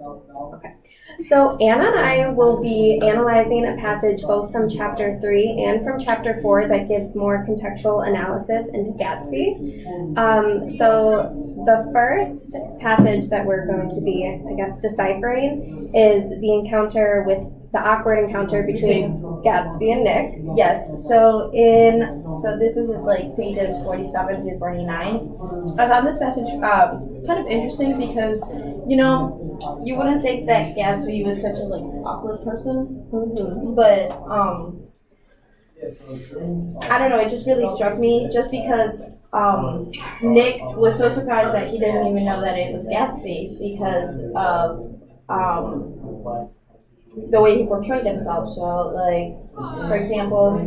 Okay. So Anna and I will be analyzing a passage both from chapter 3 and from chapter 4 that gives more contextual analysis into Gatsby. So the first passage that we're going to be, I guess, deciphering is the awkward encounter between Gatsby and Nick. Yes, so this is like pages 47 through 49. I found this passage kind of interesting because, you wouldn't think that Gatsby was such a awkward person, but I don't know, it just really struck me just because Nick was so surprised that he didn't even know that it was Gatsby because of the way he portrayed himself. So, for example,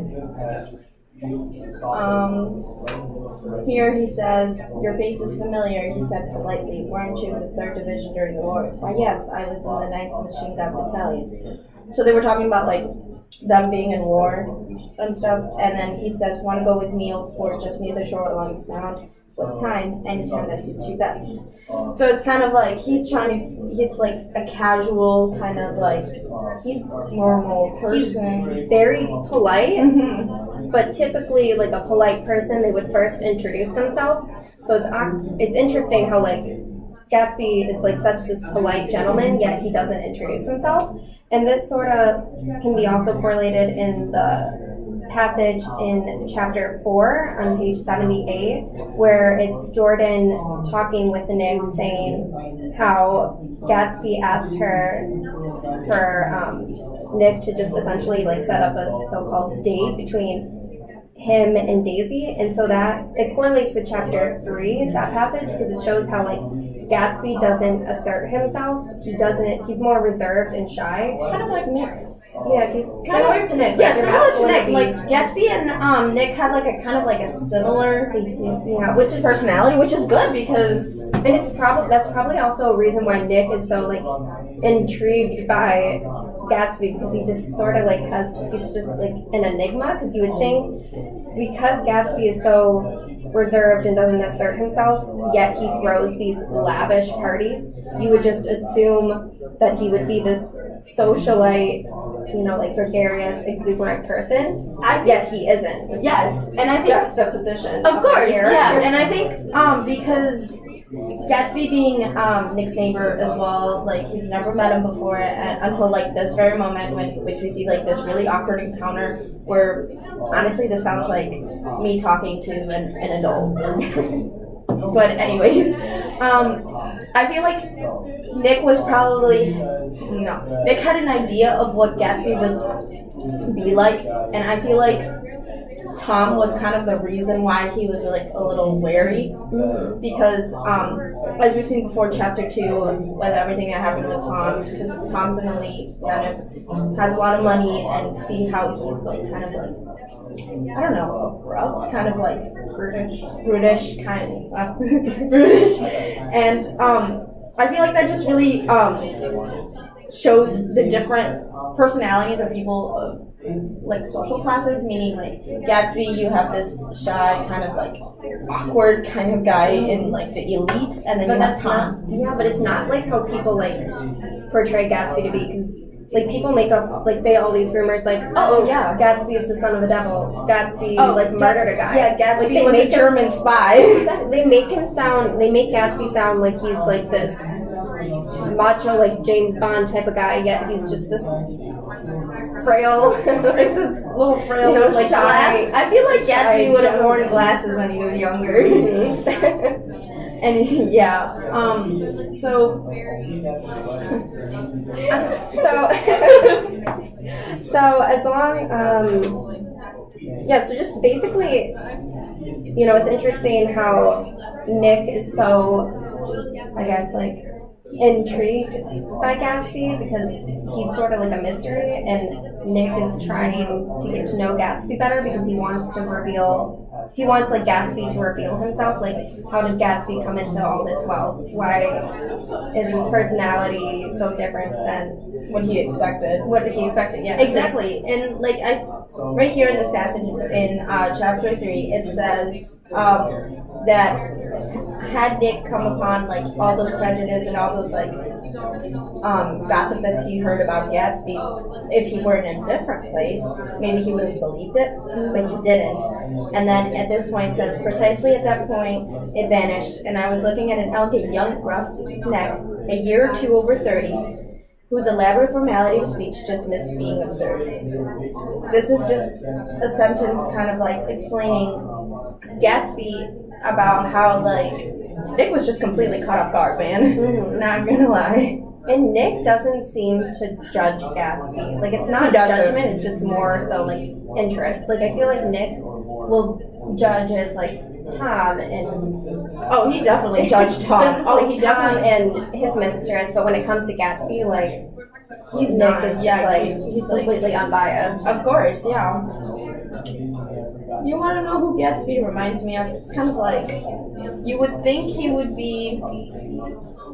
here he says, "Your face is familiar," he said politely. "Weren't you in the 3rd Division during the war?" "Why, yes, I was in the 9th Machine Gun Battalion." So they were talking about, them being in war and stuff, and then he says, "Want to go with me, old sport, just near the shore along the Sound? What time? Anytime that suits you best." So it's kind of he's a casual kind of he's normal person. He's very polite, but typically a polite person, they would first introduce themselves. So it's interesting how Gatsby is such this polite gentleman, yet he doesn't introduce himself. And this sort of can be also correlated in the passage in chapter 4 on page 78, where it's Jordan talking with Nick saying how Gatsby asked her for Nick to just essentially set up a so-called date between him and Daisy, and so that it correlates with chapter 3, that passage, because it shows how Gatsby doesn't assert himself. He's more reserved and shy. Kind of like Nick. Yeah, he's similar to Nick. Yeah, similar to Nick. Gatsby and Nick had a kind of a similar which is personality, which is good because and that's probably also a reason why Nick is so intrigued by Gatsby, because he just sort of he's just an enigma, because you would think because Gatsby is so reserved and doesn't assert himself, yet he throws these lavish parties, you would just assume that he would be this socialite, gregarious, exuberant person, yet he isn't. Yes, and I think juxtaposition. Of course, yeah, and I think because Gatsby being Nick's neighbor as well, he's never met him before until this very moment which we see this really awkward encounter where honestly this sounds like me talking to an adult. But anyways, I feel Nick Nick had an idea of what Gatsby would be like, and I feel Tom was kind of the reason why he was a little wary, because as we've seen before, chapter 2, with everything that happened with Tom, because Tom's an elite, kind of has a lot of money, and see how he's kind of I don't know, abrupt, kind of brutish, kind of brutish, and I feel that just really shows the different personalities of people of social classes, meaning Gatsby, you have this shy kind of awkward kind of guy in the elite, and then you have Tom. But it's not how people portray Gatsby to be, because people make up say all these rumors Gatsby is the son of a devil, Gatsby murdered a guy. Yeah, Gatsby was a German spy. They make Gatsby sound like he's this macho James Bond type of guy, yet he's just this frail. It's a little frail, shy. Glass. I feel Gatsby would have worn glasses when he was younger. And so as long so just basically, it's interesting how Nick is so, I guess, intrigued by Gatsby, because he's sort of a mystery, and Nick is trying to get to know Gatsby better because he wants Gatsby to reveal himself. How did Gatsby come into all this wealth? Why is his personality so different than what he expected? Yeah. Exactly. And right here in this passage in chapter 3, it says that had Nick come upon like all those prejudice and all those like gossip that he heard about Gatsby, if he were in a different place, maybe he would have believed it, but he didn't. And then at this point, it says precisely at that point it vanished, and I was looking at an elegant young roughneck, a year or two over 30. Whose elaborate formality of speech just missed being absurd. This is just a sentence kind of like explaining Gatsby about how like Nick was just completely caught off guard, man. Mhm. Not gonna lie. And Nick doesn't seem to judge Gatsby. Like, it's not He doesn't. judgment, it's just more so, like, interest. Like, I feel like Nick will judge as, like, Tom and... Oh, he definitely judged Tom. Just, Oh, like, he Tom definitely. and his mistress, but when it comes to Gatsby, like, He's Nick not. is just, Yeah, like, he's like. completely unbiased. Of course, yeah. You want to know who Gatsby reminds me of? It's kind of like you would think he would be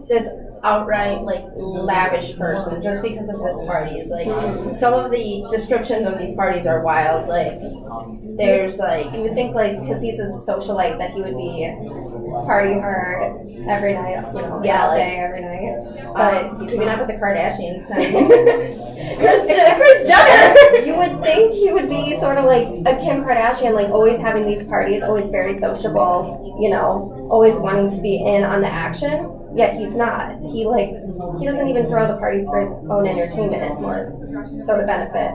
this outright like lavish person just because of his parties. Like some of the descriptions of these parties are wild. Like there's like You would think, like, because he's a socialite, that he would be party hard every night, you know, Yeah, all like, day, every night. But he's keeping not. up with the Kardashians. Kris Jenner. You would think he would be sort of like a Kim Kardashian, like always having these parties, always very sociable, you know, always wanting to be in on the action. Yet he's not. He doesn't even throw the parties for his own entertainment. It's more so to benefit,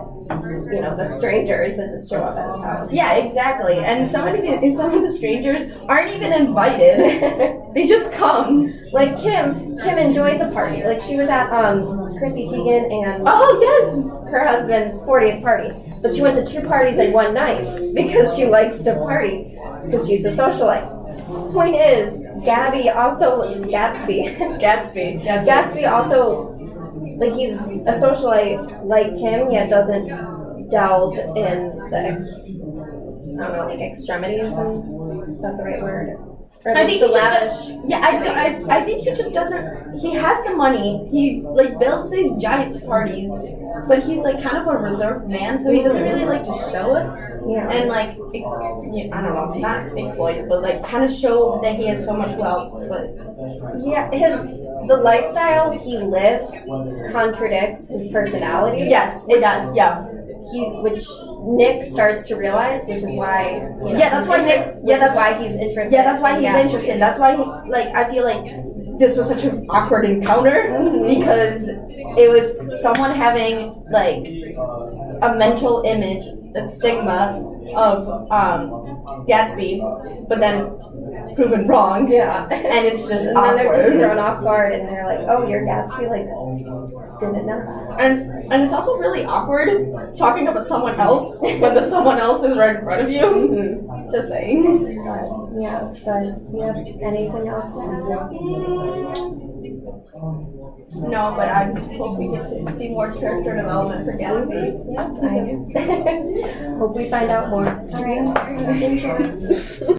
you know, the strangers that just show up at his house. Yeah, exactly. And some of the strangers aren't even invited. They just come. Like Kim enjoys a party. Like she was at Chrissy Teigen and Oh yes. her husband's 40th party. But she went to 2 parties in one night because she likes to party because she's a socialite. Point is, Gatsby also, like, he's a socialite like Kim, yet doesn't delve in the extremities, and is that the right word? Or I think the he just lavish. I think he just doesn't. He has the money. He like builds these giant parties, but he's like kind of a reserved man, so he doesn't really like to show it. Yeah. And like, I don't know, not exploit it, but like kind of show that he has so much wealth. But Yeah, the lifestyle he lives contradicts his personality. yes, it does. Yeah. Which Nick starts to realize, which is why. You know, Yeah, that's why Nick. That's why he's interested. Yeah, that's why he's Gatsby. interested. That's why I feel like this was such an awkward encounter because it was someone having like a mental image, a stigma of Gatsby, but then proven wrong. Yeah. And it's just And then they're just awkward. thrown off guard, and they're like, "Oh, you're Gatsby!" Like, didn't know that. And it's also really awkward talking about someone else when the someone else is right in front of you. Mm-hmm. Just saying. But do you have anything else to add? No, but I hope we get to see more character development for Gatsby. Yeah, I hope we find out more. All right, enjoy.